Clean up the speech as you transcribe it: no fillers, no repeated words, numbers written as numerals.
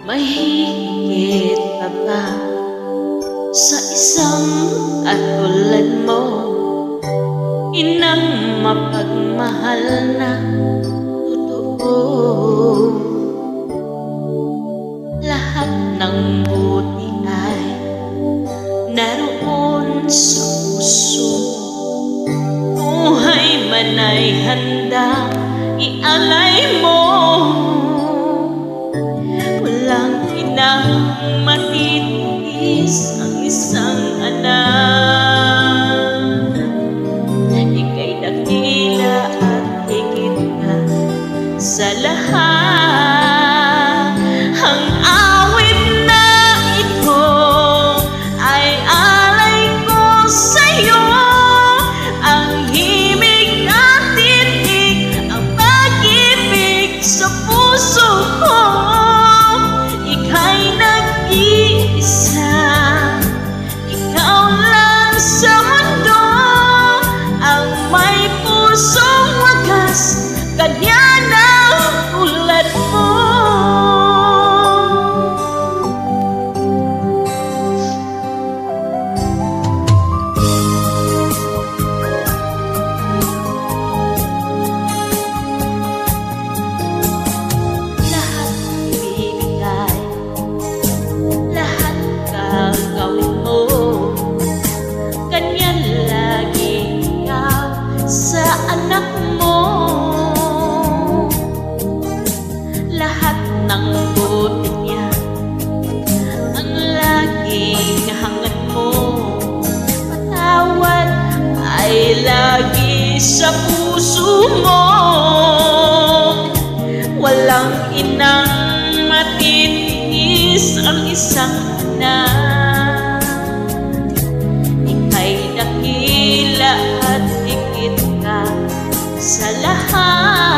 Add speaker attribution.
Speaker 1: Mahigit pa ba sa isang katulad mo, inang mapagmahal na totoo? Lahat ng buti ay naroon sa puso, buhay man ay handang ialay mo. Walang inang matitiis ang isang anak. Ika'y dakila at higit ka sa lahat. Ang awit na ito ay alay ko sa'yo. Ang himig at titig, ang pag-ibig sa puso ko. Ika'y nag-iisa, ikaw lang sa mundo, ang may pusong wagas, kanya ng tulad mo. Lahat ibibigay, lahat gagawin mo, ganyan lagi ikaw sa anak mo. Lahat ng buti niya ang laging hangad mo, patawad ay lagi sa puso mo. Walang inang matitiis ang isang anak. Ika'y dakila at higit ka sa lahat.